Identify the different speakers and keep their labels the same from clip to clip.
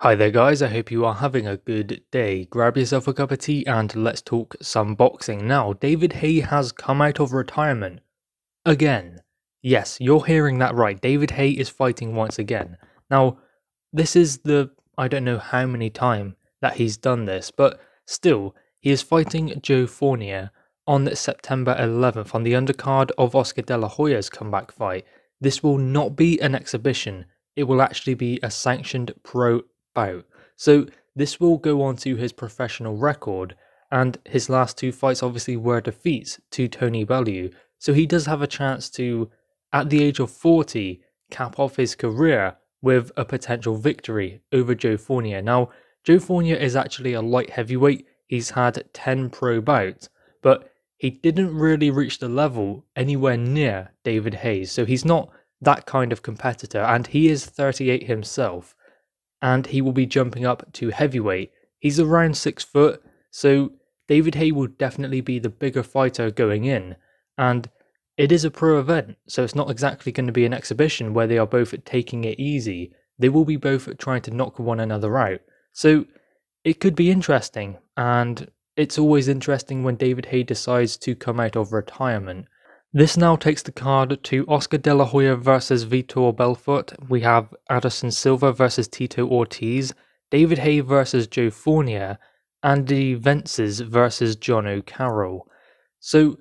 Speaker 1: Hi there guys, I hope you are having a good day. Grab yourself a cup of tea and let's talk some boxing. Now, David Haye has come out of retirement. Again. Yes, you're hearing that right. David Haye is fighting once again. Now, this is I don't know how many time that he's done this, but still, he is fighting Joe Fournier on September 11th on the undercard of Oscar De La Hoya's comeback fight. This will not be an exhibition. It will actually be a sanctioned pro bout. So this will go on to his professional record, and his last two fights obviously were defeats to Tony Bellew. So he does have a chance to, at the age of 40, cap off his career with a potential victory over Joe Fournier. Now, Joe Fournier is actually a light heavyweight. He's had 10 pro bouts, but he didn't really reach the level anywhere near David Haye. So he's not that kind of competitor, and he is 38 himself, and he will be jumping up to heavyweight. He's around 6 foot, so David Haye will definitely be the bigger fighter going in, and it is a pro event, so it's not exactly going to be an exhibition where they are both taking it easy. They will be both trying to knock one another out. So it could be interesting, and it's always interesting when David Haye decides to come out of retirement. This now takes the card to Oscar De La Hoya versus Vitor Belfort. We have Addison Silva versus Tito Ortiz, David Haye versus Joe Fournier, Andy Vences versus John O'Carroll. So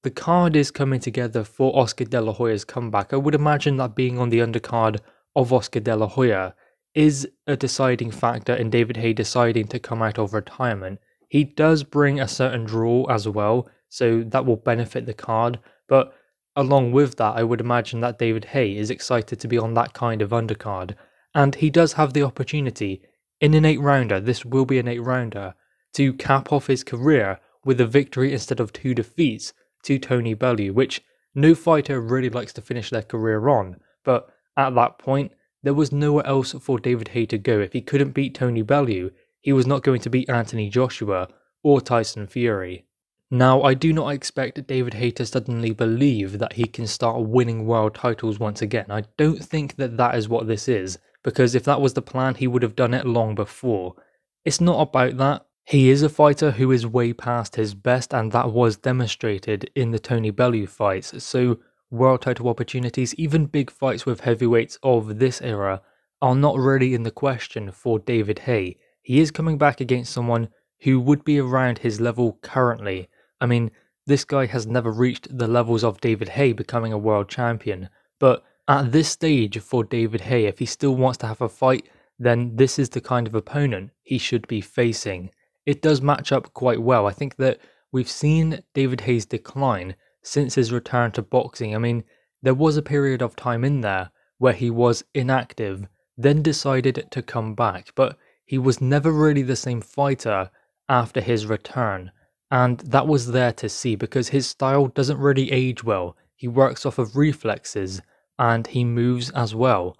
Speaker 1: the card is coming together for Oscar De La Hoya's comeback. I would imagine that being on the undercard of Oscar De La Hoya is a deciding factor in David Haye deciding to come out of retirement. He does bring a certain draw as well, so that will benefit the card, but along with that, I would imagine that David Haye is excited to be on that kind of undercard, and he does have the opportunity in an 8-rounder, this will be an 8-rounder, to cap off his career with a victory instead of 2 defeats to Tony Bellew, which no fighter really likes to finish their career on, but at that point, there was nowhere else for David Haye to go. If he couldn't beat Tony Bellew, he was not going to beat Anthony Joshua or Tyson Fury. Now, I do not expect David Haye to suddenly believe that he can start winning world titles once again. I don't think that that is what this is, because if that was the plan, he would have done it long before. It's not about that. He is a fighter who is way past his best, and that was demonstrated in the Tony Bellew fights, so world title opportunities, even big fights with heavyweights of this era, are not really in the question for David Haye. He is coming back against someone who would be around his level currently. I mean, this guy has never reached the levels of David Haye becoming a world champion, but at this stage for David Haye, if he still wants to have a fight, then this is the kind of opponent he should be facing. It does match up quite well. I think that we've seen David Haye's decline since his return to boxing. I mean, there was a period of time in there where he was inactive, then decided to come back, but he was never really the same fighter after his return, and that was there to see because his style doesn't really age well. He works off of reflexes and he moves as well.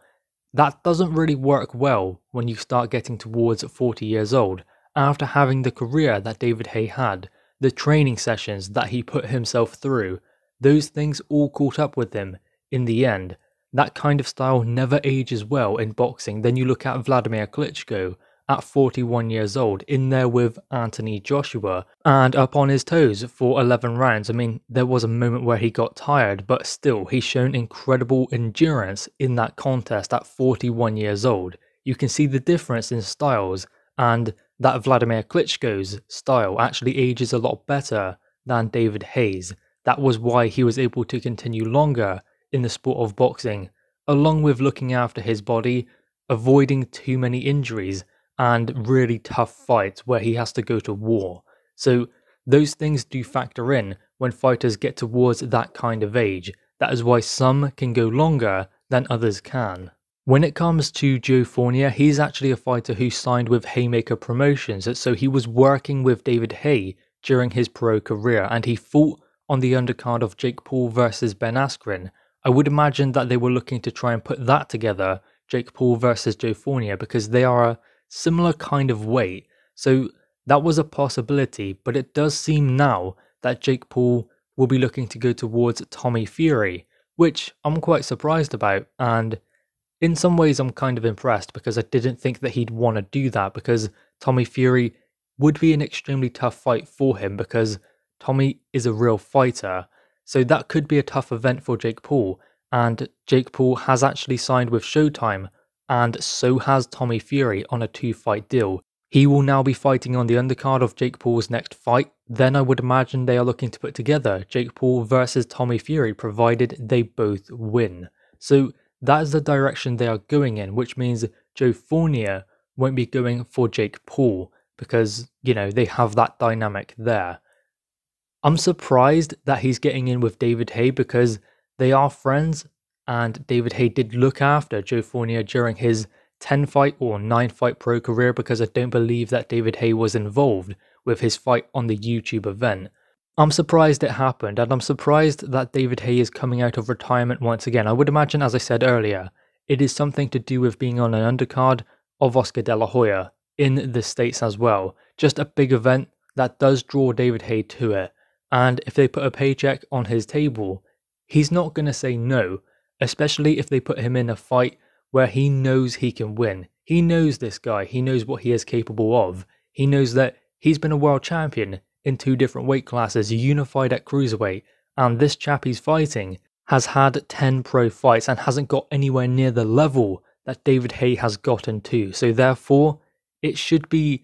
Speaker 1: That doesn't really work well when you start getting towards 40 years old. After having the career that David Haye had, the training sessions that he put himself through, those things all caught up with him in the end. That kind of style never ages well in boxing. Then you look at Vladimir Klitschko at 41 years old, in there with Anthony Joshua, and up on his toes for 11 rounds. I mean, there was a moment where he got tired, but still, he's shown incredible endurance in that contest at 41 years old. You can see the difference in styles, and that Vladimir Klitschko's style actually ages a lot better than David Haye's. That was why he was able to continue longer in the sport of boxing, along with looking after his body, avoiding too many injuries, and really tough fights where he has to go to war. So those things do factor in when fighters get towards that kind of age. That is why some can go longer than others can. When it comes to Joe Fournier, he's actually a fighter who signed with Haymaker Promotions, so he was working with David Haye during his pro career, and he fought on the undercard of Jake Paul versus Ben Askren. I would imagine that they were looking to try and put that together, Jake Paul versus Joe Fournier, because they are a similar kind of weight, so that was a possibility, but it does seem now that Jake Paul will be looking to go towards Tommy Fury, which I'm quite surprised about, and in some ways I'm kind of impressed because I didn't think that he'd want to do that, because Tommy Fury would be an extremely tough fight for him because Tommy is a real fighter. So that could be a tough event for Jake Paul, and Jake Paul has actually signed with Showtime, and so has Tommy Fury on a 2-fight deal. He will now be fighting on the undercard of Jake Paul's next fight. Then I would imagine they are looking to put together Jake Paul versus Tommy Fury, provided they both win. So that is the direction they are going in, which means Joe Fournier won't be going for Jake Paul because, you know, they have that dynamic there. I'm surprised that he's getting in with David Haye because they are friends, and David Haye did look after Joe Fournier during his 10-fight or 9-fight pro career, because I don't believe that David Haye was involved with his fight on the YouTube event. I'm surprised it happened, and I'm surprised that David Haye is coming out of retirement once again. I would imagine, as I said earlier, it is something to do with being on an undercard of Oscar De La Hoya in the States as well. Just a big event that does draw David Haye to it. And if they put a paycheck on his table, he's not going to say no, especially if they put him in a fight where he knows he can win. He knows this guy, he knows what he is capable of. He knows that he's been a world champion in 2 different weight classes, unified at cruiserweight, and this chap he's fighting has had 10 pro fights and hasn't got anywhere near the level that David Haye has gotten to. So therefore, it should be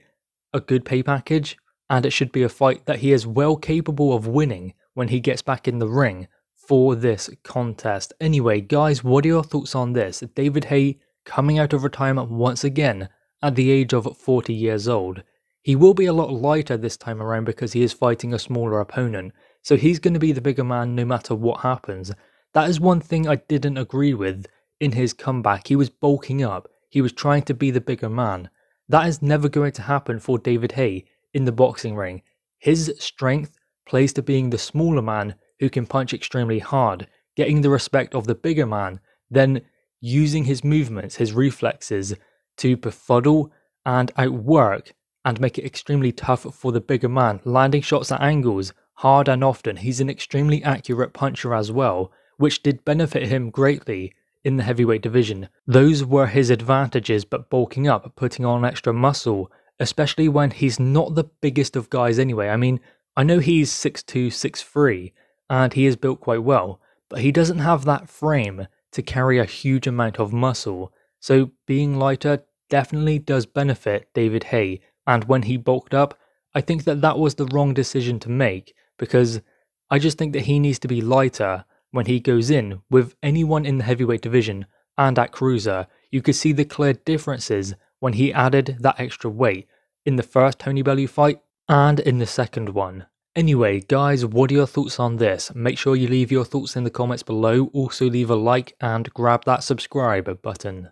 Speaker 1: a good pay package, and it should be a fight that he is well capable of winning when he gets back in the ring for this contest. Anyway, guys, what are your thoughts on this? David Haye coming out of retirement once again at the age of 40 years old. He will be a lot lighter this time around because he is fighting a smaller opponent, so he's going to be the bigger man no matter what happens. That is one thing I didn't agree with in his comeback. He was bulking up, he was trying to be the bigger man. That is never going to happen for David Haye in the boxing ring. His strength plays to being the smaller man who can punch extremely hard, getting the respect of the bigger man, then using his movements, his reflexes, to befuddle and outwork and make it extremely tough for the bigger man, landing shots at angles hard and often. He's an extremely accurate puncher as well, which did benefit him greatly in the heavyweight division. Those were his advantages, but bulking up, putting on extra muscle, especially when he's not the biggest of guys anyway. I mean, I know he's 6'2", 6'3", and he is built quite well, but he doesn't have that frame to carry a huge amount of muscle. So being lighter definitely does benefit David Haye, and when he bulked up, I think that that was the wrong decision to make, because I just think that he needs to be lighter when he goes in with anyone in the heavyweight division and at cruiser. You could see the clear differences when he added that extra weight in the first Tony Bellew fight and in the second one. Anyway, guys, what are your thoughts on this? Make sure you leave your thoughts in the comments below. Also leave a like and grab that subscribe button.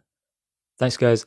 Speaker 1: Thanks, guys.